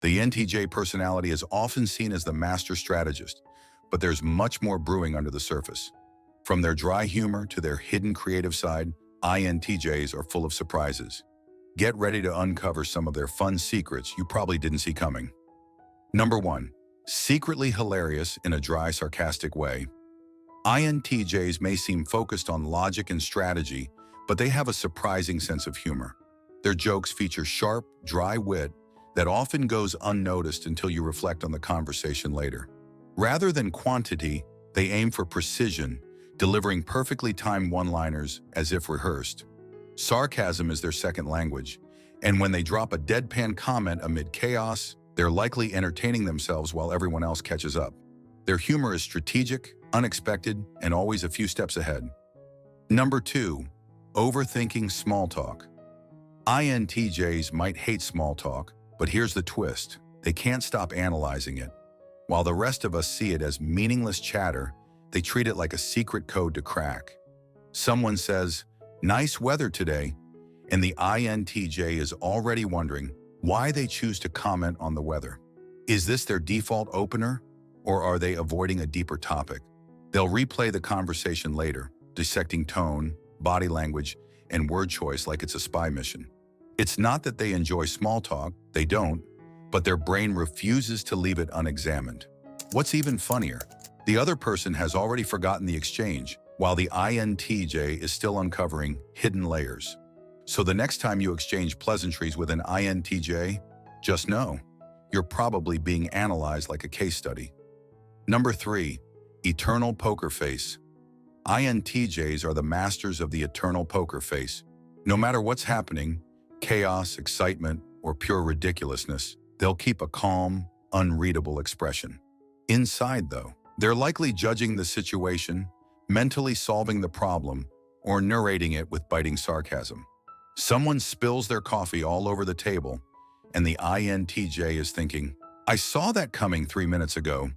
The INTJ personality is often seen as the master strategist, but there's much more brewing under the surface. From their dry humor to their hidden creative side, INTJs are full of surprises. Get ready to uncover some of their fun secrets you probably didn't see coming. Number 1. Secretly hilarious in a dry, sarcastic way. INTJs may seem focused on logic and strategy, but they have a surprising sense of humor. Their jokes feature sharp, dry wit that often goes unnoticed until you reflect on the conversation later. Rather than quantity, they aim for precision, delivering perfectly timed one-liners as if rehearsed. Sarcasm is their second language, and when they drop a deadpan comment amid chaos, they're likely entertaining themselves while everyone else catches up. Their humor is strategic, unexpected, and always a few steps ahead. Number 2. Overthinking small talk. INTJs might hate small talk, but here's the twist. They can't stop analyzing it. While the rest of us see it as meaningless chatter, they treat it like a secret code to crack. Someone says, "Nice weather today," and the INTJ is already wondering why they choose to comment on the weather. Is this their default opener, or are they avoiding a deeper topic? They'll replay the conversation later, dissecting tone, body language, and word choice like it's a spy mission. It's not that they enjoy small talk, they don't, but their brain refuses to leave it unexamined. What's even funnier, the other person has already forgotten the exchange, while the INTJ is still uncovering hidden layers. So the next time you exchange pleasantries with an INTJ, just know, you're probably being analyzed like a case study. Number 3. Eternal poker face. INTJs are the masters of the eternal poker face. No matter what's happening, chaos, excitement, or pure ridiculousness, they'll keep a calm, unreadable expression. Inside, though, they're likely judging the situation, mentally solving the problem, or narrating it with biting sarcasm. Someone spills their coffee all over the table, and the INTJ is thinking, "I saw that coming 3 minutes ago,"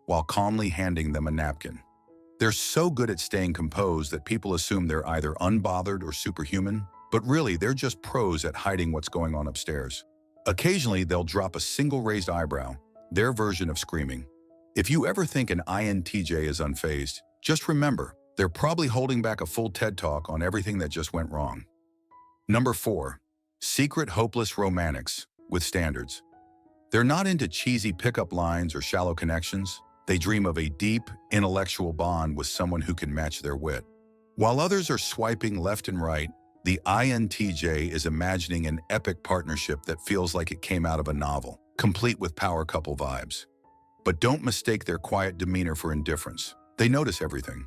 while calmly handing them a napkin. They're so good at staying composed that people assume they're either unbothered or superhuman, but really they're just pros at hiding what's going on upstairs. Occasionally, they'll drop a single raised eyebrow, their version of screaming. If you ever think an INTJ is unfazed, just remember, they're probably holding back a full TED Talk on everything that just went wrong. Number 4. Secret hopeless romantics with standards. They're not into cheesy pickup lines or shallow connections. They dream of a deep, intellectual bond with someone who can match their wit. While others are swiping left and right, the INTJ is imagining an epic partnership that feels like it came out of a novel, complete with power couple vibes. But don't mistake their quiet demeanor for indifference. They notice everything.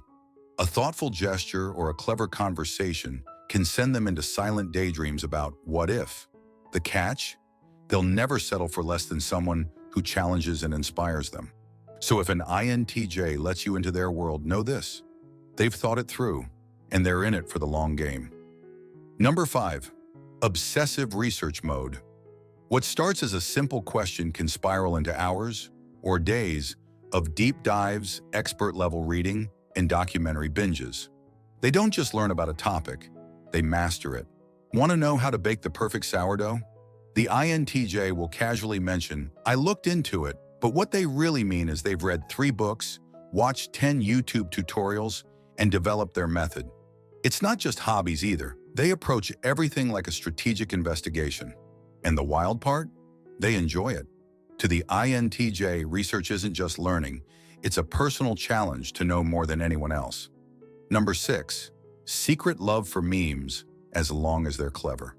A thoughtful gesture or a clever conversation can send them into silent daydreams about what if. The catch? They'll never settle for less than someone who challenges and inspires them. So if an INTJ lets you into their world, know this: they've thought it through, and they're in it for the long game. Number 5. Obsessive research mode. What starts as a simple question can spiral into hours or days of deep dives, expert-level reading, and documentary binges. They don't just learn about a topic, they master it. Want to know how to bake the perfect sourdough? The INTJ will casually mention, "I looked into it," but what they really mean is they've read 3 books, watched 10 YouTube tutorials, and developed their method. It's not just hobbies either. They approach everything like a strategic investigation. And the wild part? They enjoy it. To the INTJ, research isn't just learning, it's a personal challenge to know more than anyone else. Number 6. Secret love for memes, as long as they're clever.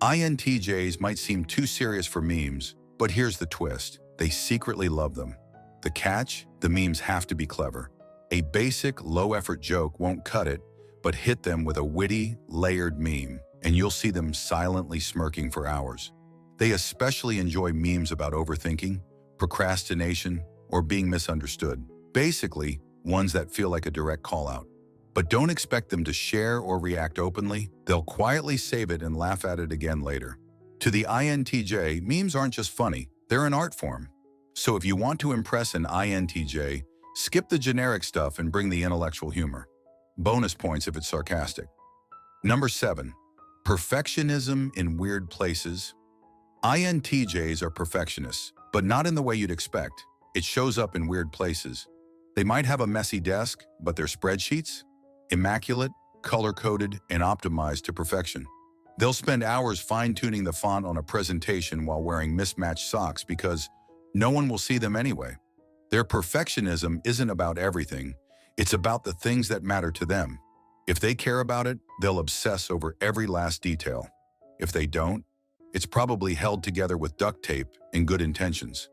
INTJs might seem too serious for memes, but here's the twist: they secretly love them. The catch? The memes have to be clever. A basic, low-effort joke won't cut it, but hit them with a witty, layered meme, and you'll see them silently smirking for hours. They especially enjoy memes about overthinking, procrastination, or being misunderstood. Basically, ones that feel like a direct call-out. But don't expect them to share or react openly. They'll quietly save it and laugh at it again later. To the INTJ, memes aren't just funny, they're an art form. So if you want to impress an INTJ, skip the generic stuff and bring the intellectual humor. Bonus points if it's sarcastic. Number 7. Perfectionism in weird places. INTJs are perfectionists, but not in the way you'd expect. It shows up in weird places. They might have a messy desk, but their spreadsheets? Immaculate, color-coded, and optimized to perfection. They'll spend hours fine-tuning the font on a presentation while wearing mismatched socks because no one will see them anyway. Their perfectionism isn't about everything. It's about the things that matter to them. If they care about it, they'll obsess over every last detail. If they don't, it's probably held together with duct tape and good intentions.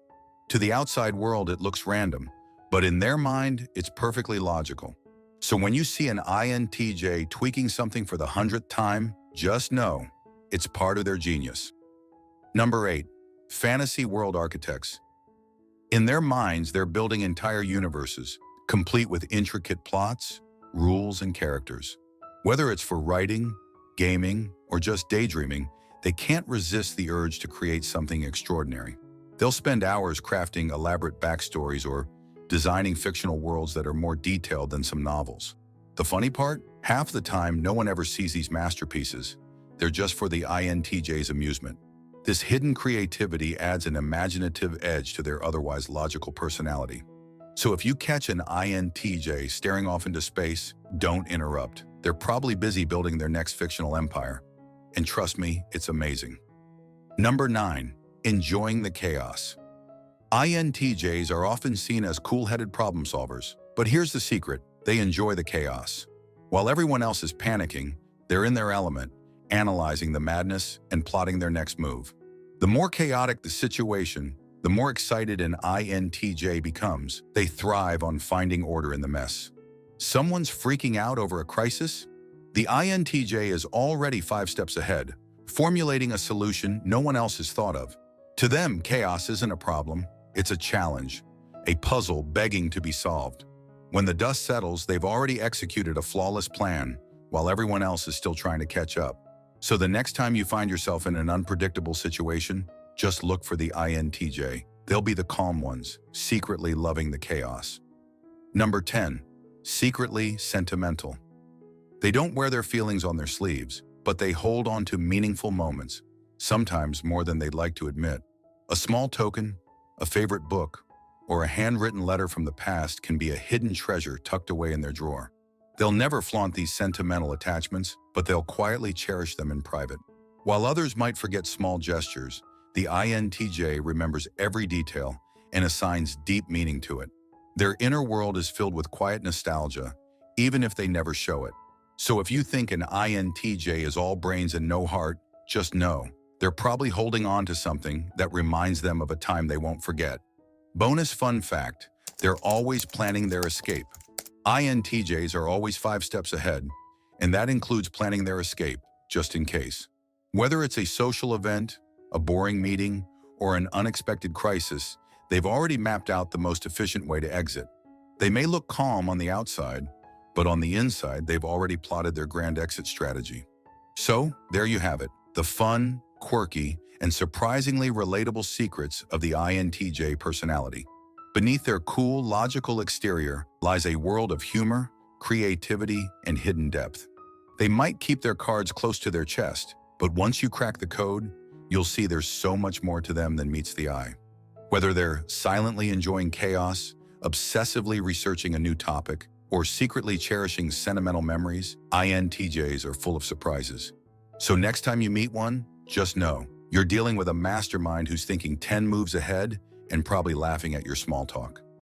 To the outside world, it looks random, but in their mind, it's perfectly logical. So when you see an INTJ tweaking something for the 100th time, just know it's part of their genius. Number 8, fantasy world architects. In their minds, they're building entire universes, complete with intricate plots, rules, and characters. Whether it's for writing, gaming, or just daydreaming, they can't resist the urge to create something extraordinary. They'll spend hours crafting elaborate backstories or designing fictional worlds that are more detailed than some novels. The funny part? Half the time, no one ever sees these masterpieces. They're just for the INTJ's amusement. This hidden creativity adds an imaginative edge to their otherwise logical personality. So if you catch an INTJ staring off into space, don't interrupt. They're probably busy building their next fictional empire. And trust me, it's amazing. Number 9, enjoying the chaos. INTJs are often seen as cool-headed problem solvers, but here's the secret: they enjoy the chaos. While everyone else is panicking, they're in their element, analyzing the madness and plotting their next move. The more chaotic the situation, the more excited an INTJ becomes. They thrive on finding order in the mess. Someone's freaking out over a crisis? The INTJ is already 5 steps ahead, formulating a solution no one else has thought of. To them, chaos isn't a problem, it's a challenge, a puzzle begging to be solved. When the dust settles, they've already executed a flawless plan, while everyone else is still trying to catch up. So the next time you find yourself in an unpredictable situation, just look for the INTJ. They'll be the calm ones, secretly loving the chaos. Number 10, secretly sentimental. They don't wear their feelings on their sleeves, but they hold on to meaningful moments, sometimes more than they'd like to admit. A small token, a favorite book, or a handwritten letter from the past can be a hidden treasure tucked away in their drawer. They'll never flaunt these sentimental attachments, but they'll quietly cherish them in private. While others might forget small gestures, the INTJ remembers every detail and assigns deep meaning to it. Their inner world is filled with quiet nostalgia, even if they never show it. So if you think an INTJ is all brains and no heart, just know they're probably holding on to something that reminds them of a time they won't forget. Bonus fun fact, they're always planning their escape. INTJs are always 5 steps ahead, and that includes planning their escape, just in case. Whether it's a social event, a boring meeting, or an unexpected crisis, they've already mapped out the most efficient way to exit. They may look calm on the outside, but on the inside, they've already plotted their grand exit strategy. So, there you have it, the fun, quirky, and surprisingly relatable secrets of the INTJ personality. Beneath their cool, logical exterior lies a world of humor, creativity, and hidden depth. They might keep their cards close to their chest, but once you crack the code, you'll see there's so much more to them than meets the eye. Whether they're silently enjoying chaos, obsessively researching a new topic, or secretly cherishing sentimental memories, INTJs are full of surprises. So next time you meet one, just know you're dealing with a mastermind who's thinking 10 moves ahead and probably laughing at your small talk.